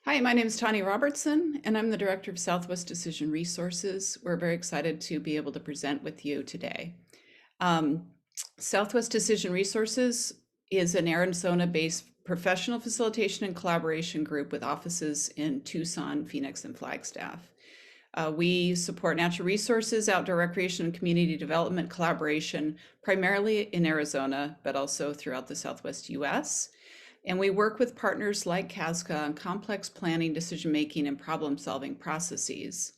Hi, my name is Tanya Robertson, and I'm the Director of Southwest Decision Resources. We're very excited to be able to present with you today. Um, Southwest Decision Resources is an Arizona-based professional facilitation and collaboration group with offices in Tucson, Phoenix, and Flagstaff. We support natural resources, outdoor recreation, and community development collaboration, primarily in Arizona, but also throughout the Southwest US. And we work with partners like CASCA on complex planning, decision-making, and problem-solving processes.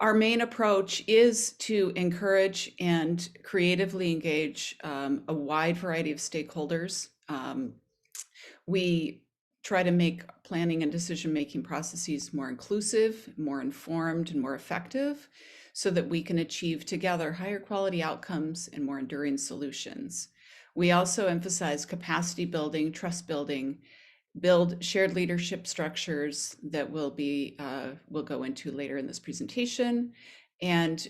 Our main approach is to encourage and creatively engage a wide variety of stakeholders. We try to make planning and decision-making processes more inclusive, more informed, and more effective so that we can achieve together higher quality outcomes and more enduring solutions. We also emphasize capacity building, trust building, build shared leadership structures that we'll go into later in this presentation, and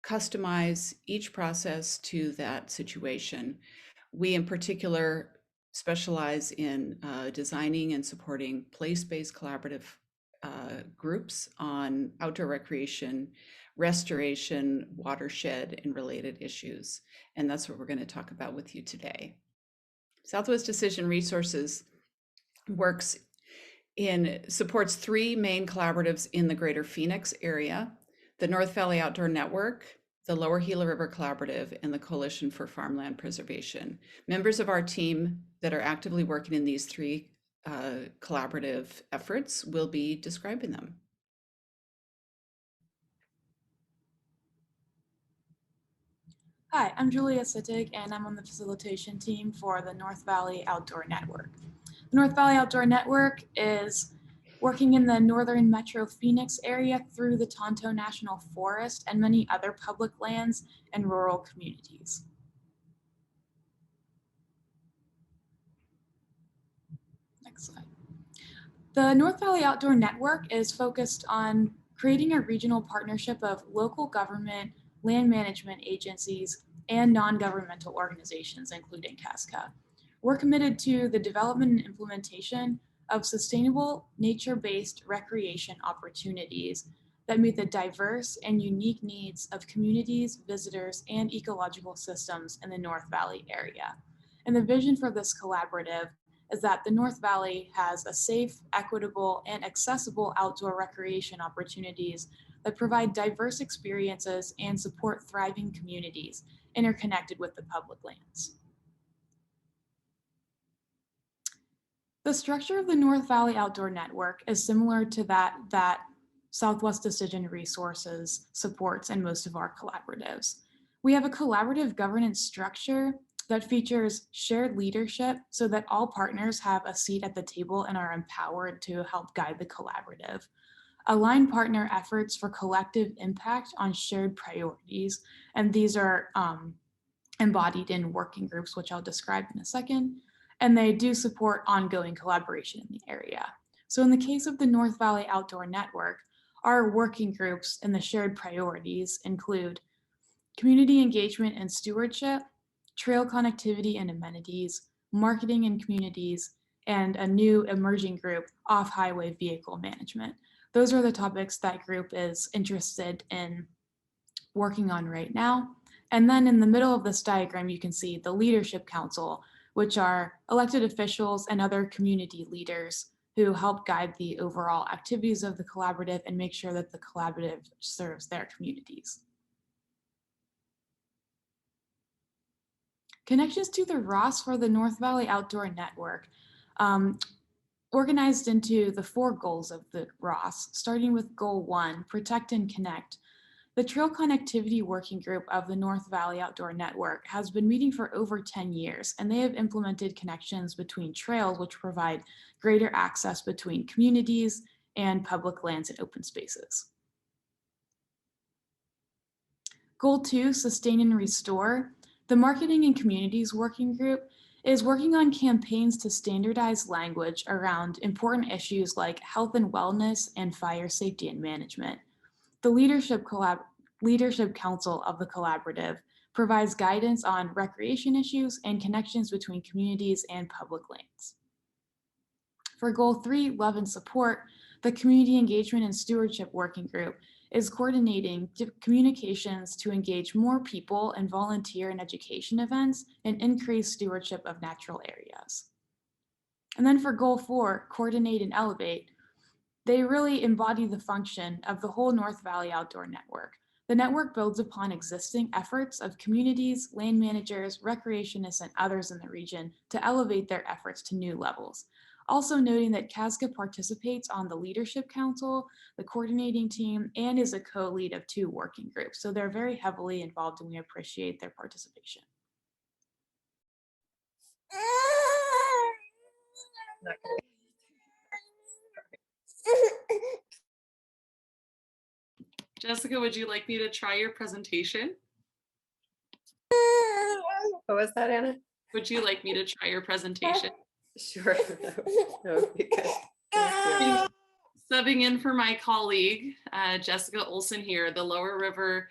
customize each process to that situation. We in particular specialize in designing and supporting place-based collaborative groups on outdoor recreation, restoration, watershed, and related issues. And that's what we're going to talk about with you today. Southwest Decision Resources supports three main collaboratives in the greater Phoenix area: the North Valley Outdoor Network, the Lower Gila River Collaborative, and the Coalition for Farmland Preservation. Members of our team that are actively working in these three collaborative efforts will be describing them. Hi, I'm Julia Sittig, and I'm on the facilitation team for the North Valley Outdoor Network. The North Valley Outdoor Network is working in the northern Metro Phoenix area through the Tonto National Forest and many other public lands and rural communities. Next slide. The North Valley Outdoor Network is focused on creating a regional partnership of local government, land management agencies, and non-governmental organizations, including CASCA. We're committed to the development and implementation of sustainable nature-based recreation opportunities that meet the diverse and unique needs of communities, visitors, and ecological systems in the North Valley area. And the vision for this collaborative is that the North Valley has a safe, equitable, and accessible outdoor recreation opportunities that provide diverse experiences and support thriving communities interconnected with the public lands. The structure of the North Valley Outdoor Network is similar to that Southwest Decision Resources supports in most of our collaboratives. We have a collaborative governance structure that features shared leadership so that all partners have a seat at the table and are empowered to help guide the collaborative. Align partner efforts for collective impact on shared priorities, and these are embodied in working groups, which I'll describe in a second, and they do support ongoing collaboration in the area. So in the case of the North Valley Outdoor Network, our working groups and the shared priorities include community engagement and stewardship, trail connectivity and amenities, marketing and communities, and a new emerging group, off-highway vehicle management. Those are the topics that group is interested in working on right now. And then in the middle of this diagram, you can see the Leadership Council, which are elected officials and other community leaders who help guide the overall activities of the collaborative and make sure that the collaborative serves their communities. Connections to the ROS for the North Valley Outdoor Network, organized into the 4 goals of the ROS, starting with Goal 1, Protect and Connect. The Trail Connectivity Working Group of the North Valley Outdoor Network has been meeting for over 10 years, and they have implemented connections between trails which provide greater access between communities and public lands and open spaces. Goal 2, Sustain and Restore. The Marketing and Communities Working Group is working on campaigns to standardize language around important issues like health and wellness and fire safety and management. The Leadership Council of the collaborative provides guidance on recreation issues and connections between communities and public lands. For goal 3, love and support, the Community Engagement and Stewardship Working Group is coordinating communications to engage more people and volunteer in education events and increase stewardship of natural areas. And then for goal 4, coordinate and elevate, they really embody the function of the whole North Valley Outdoor Network. The network builds upon existing efforts of communities, land managers, recreationists, and others in the region to elevate their efforts to new levels. Also noting that CASCA participates on the Leadership Council, the coordinating team, and is a co-lead of 2 working groups. So they're very heavily involved and we appreciate their participation. Jessica, would you like me to try your presentation? What was that, Anna? Would you like me to try your presentation? Sure, that would be good. Thank you. Subbing in for my colleague, Jessica Olson here, the Lower Gila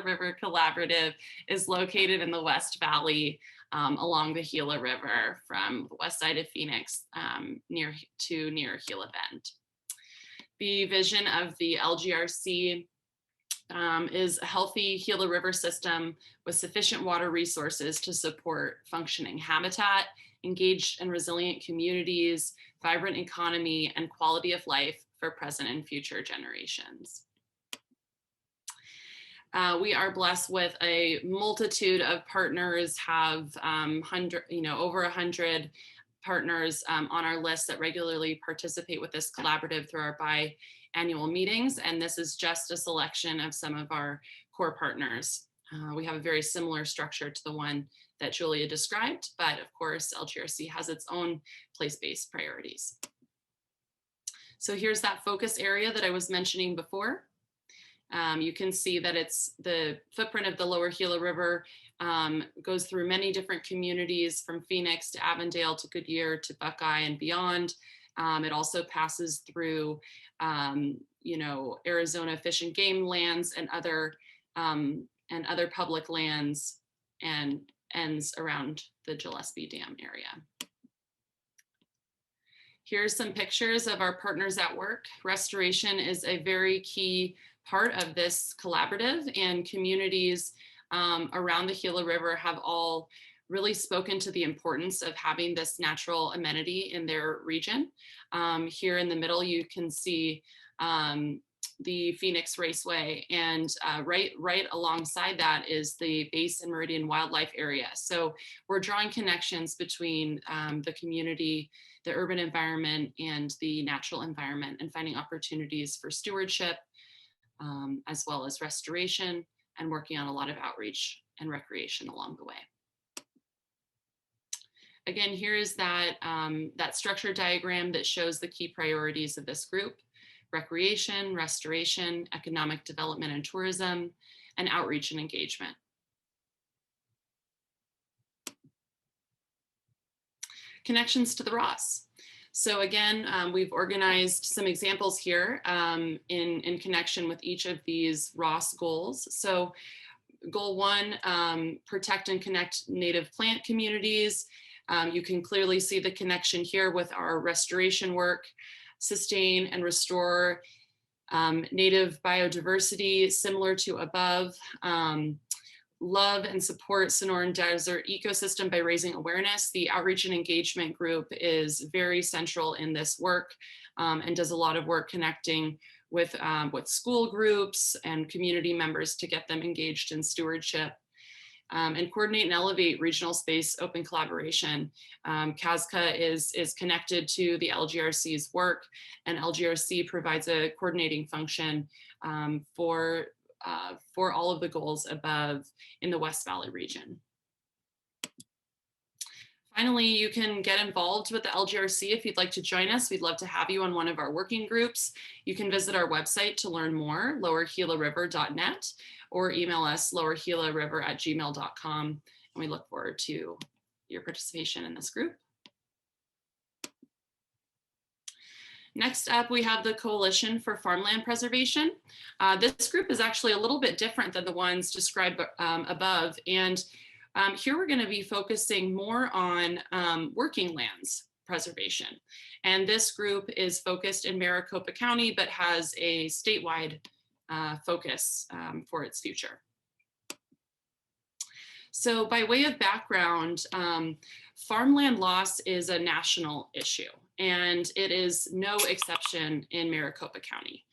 River Collaborative is located in the West Valley along the Gila River from the west side of Phoenix near Gila Bend. The vision of the LGRC is a healthy Gila River system with sufficient water resources to support functioning habitat, engaged and resilient communities, vibrant economy, and quality of life for present and future generations. We are blessed with a multitude of partners, have over 100 partners on our list that regularly participate with this collaborative through our biannual meetings. And this is just a selection of some of our core partners. We have a very similar structure to the one that Julia described, but of course, LGRC has its own place-based priorities. So here's that focus area that I was mentioning before. You can see that it's the footprint of the Lower Gila River goes through many different communities from Phoenix to Avondale to Goodyear to Buckeye and beyond. It also passes through, Arizona Fish and Game lands and other public lands and ends around the Gillespie Dam area. Here's some pictures of our partners at work. Restoration is a very key part of this collaborative, and communities around the Gila River have all really spoken to the importance of having this natural amenity in their region. Here in the middle, you can see the Phoenix Raceway, and right alongside that is the Basin Meridian Wildlife Area. So we're drawing connections between the community, the urban environment, and the natural environment, and finding opportunities for stewardship, as well as restoration, and working on a lot of outreach and recreation along the way. Again, here is that, that structure diagram that shows the key priorities of this group: recreation, restoration, economic development and tourism, and outreach and engagement. Connections to the Ross. So again, we've organized some examples here in connection with each of these Ross goals. So goal 1, protect and connect native plant communities. You can clearly see the connection here with our restoration work. Sustain and restore native biodiversity, similar to above. Love and support Sonoran Desert ecosystem by raising awareness. The outreach and engagement group is very central in this work and does a lot of work connecting with school groups and community members to get them engaged in stewardship. And coordinate and elevate regional space open collaboration. CASCA is connected to the LGRC's work, and LGRC provides a coordinating function for all of the goals above in the West Valley region. Finally, you can get involved with the LGRC if you'd like to join us. We'd love to have you on one of our working groups. You can visit our website to learn more, lowergilariver.net, or email us lowergilariver@gmail.com. And we look forward to your participation in this group. Next up, we have the Coalition for Farmland Preservation. This group is actually a little bit different than the ones described above, and Here we're going to be focusing more on working lands preservation. And this group is focused in Maricopa County, but has a statewide focus for its future. So by way of background, farmland loss is a national issue, and it is no exception in Maricopa County.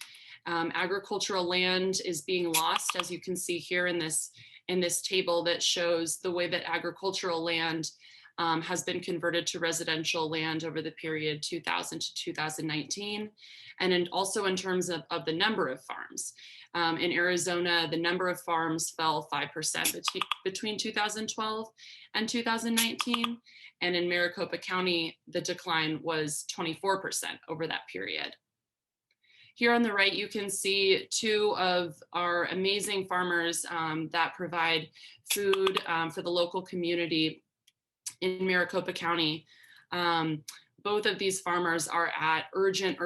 Agricultural land is being lost, as you can see here in this table that shows the way that agricultural land has been converted to residential land over the period 2000 to 2019, and also in terms of the number of farms. In Arizona, the number of farms fell 5% between 2012 and 2019, and in Maricopa County, the decline was 24% over that period. Here on the right, you can see two of our amazing farmers that provide food for the local community in Maricopa County. Both of these farmers are at urgent,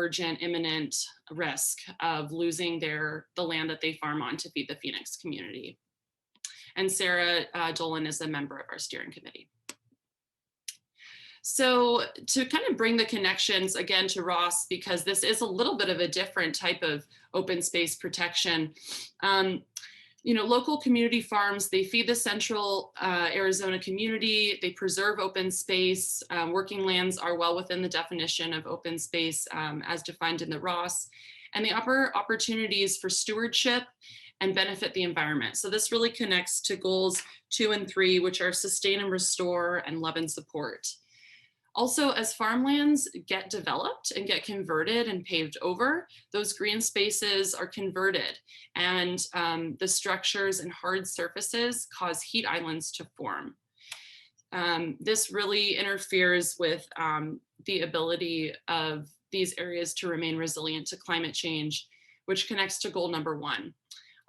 imminent risk of losing the land that they farm on to feed the Phoenix community. And Sarah Dolan is a member of our steering committee. So to kind of bring the connections again to Ross, because this is a little bit of a different type of open space protection. Local community farms, they feed the central Arizona community, they preserve open space. Working lands are well within the definition of open space as defined in the Ross, and they offer opportunities for stewardship and benefit the environment. So this really connects to goals 2 and 3, which are sustain and restore and love and support. Also, as farmlands get developed and get converted and paved over, those green spaces are converted, and the structures and hard surfaces cause heat islands to form. This really interferes with the ability of these areas to remain resilient to climate change, which connects to goal number 1.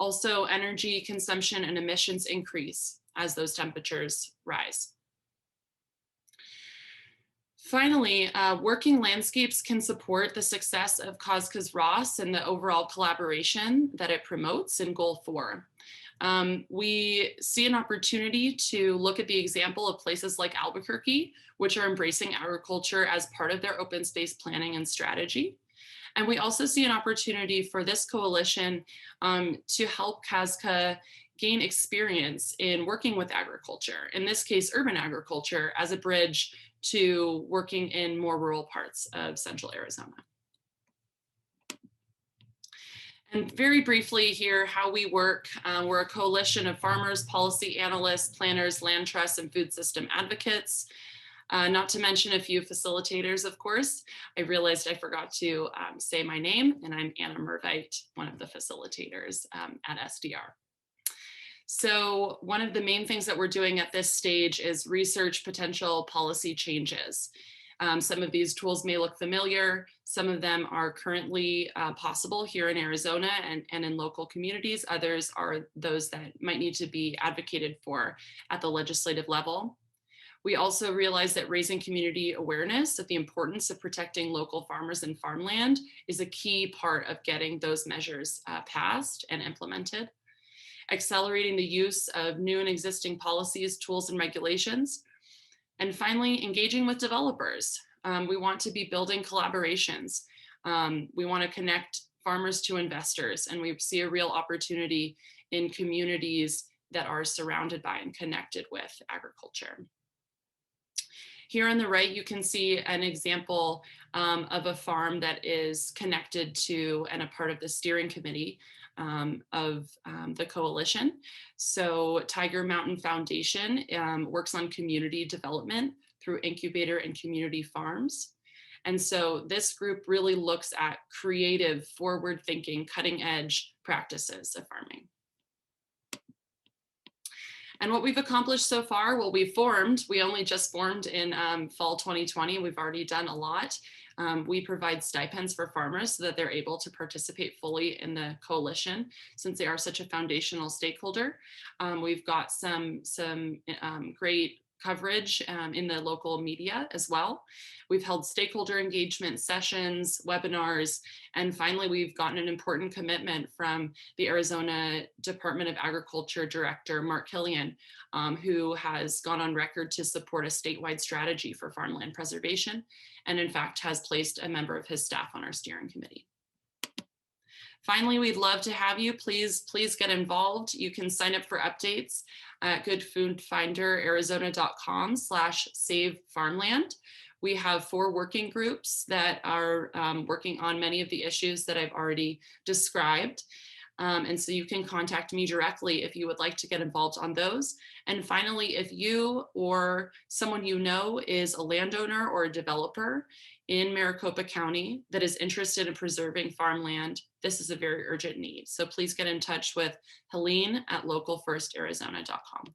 Also, energy consumption and emissions increase as those temperatures rise. Finally, working landscapes can support the success of Coscas Ross and the overall collaboration that it promotes in Goal 4. We see an opportunity to look at the example of places like Albuquerque, which are embracing agriculture as part of their open space planning and strategy. And we also see an opportunity for this coalition to help CASCA gain experience in working with agriculture, in this case, urban agriculture, as a bridge to working in more rural parts of central Arizona. And very briefly here, how we work. We're a coalition of farmers, policy analysts, planners, land trusts, and food system advocates. Not to mention a few facilitators, of course. I realized I forgot to say my name, and I'm Anna Mervite, one of the facilitators at SDR. So one of the main things that we're doing at this stage is research potential policy changes. Some of these tools may look familiar. Some of them are currently possible here in Arizona and in local communities. Others are those that might need to be advocated for at the legislative level. We also realize that raising community awareness of the importance of protecting local farmers and farmland is a key part of getting those measures passed and implemented. Accelerating the use of new and existing policies, tools, and regulations. And finally, engaging with developers. We want to be building collaborations. We want to connect farmers to investors, and we see a real opportunity in communities that are surrounded by and connected with agriculture. Here on the right, you can see an example of a farm that is connected to and a part of the steering committee of the coalition. So Tiger Mountain Foundation works on community development through incubator and community farms. And so this group really looks at creative, forward-thinking, cutting-edge practices of farming. And what we've accomplished so far, well, we only just formed in fall 2020. We've already done a lot. We provide stipends for farmers so that they're able to participate fully in the coalition since they are such a foundational stakeholder. We've got some great coverage in the local media as well. We've held stakeholder engagement sessions, webinars, and finally, we've gotten an important commitment from the Arizona Department of Agriculture Director, Mark Killian, who has gone on record to support a statewide strategy for farmland preservation, and in fact has placed a member of his staff on our steering committee. Finally, we'd love to have you. Please get involved. You can sign up for updates at goodfoodfinder.arizona.com/savefarmland. We have 4 working groups that are working on many of the issues that I've already described. And so you can contact me directly if you would like to get involved on those. And finally, if you or someone you know is a landowner or a developer in Maricopa County that is interested in preserving farmland, this is a very urgent need. So please get in touch with Helene at localfirstarizona.com.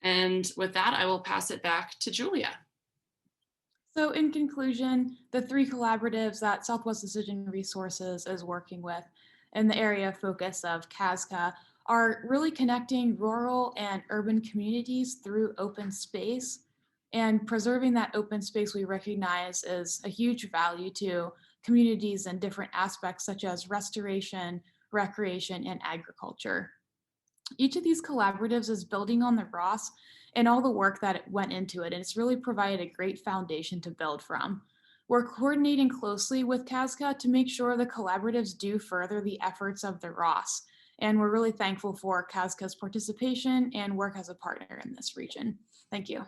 And with that, I will pass it back to Julia. So in conclusion, the 3 collaboratives that Southwest Decision Resources is working with in the area of focus of CASCA are really connecting rural and urban communities through open space, and preserving that open space we recognize is a huge value to communities in different aspects such as restoration, recreation, and agriculture. Each of these collaboratives is building on the Ross and all the work that went into it, and it's really provided a great foundation to build from. We're coordinating closely with CASCA to make sure the collaboratives do further the efforts of the Ross, and we're really thankful for CASCA's participation and work as a partner in this region. Thank you.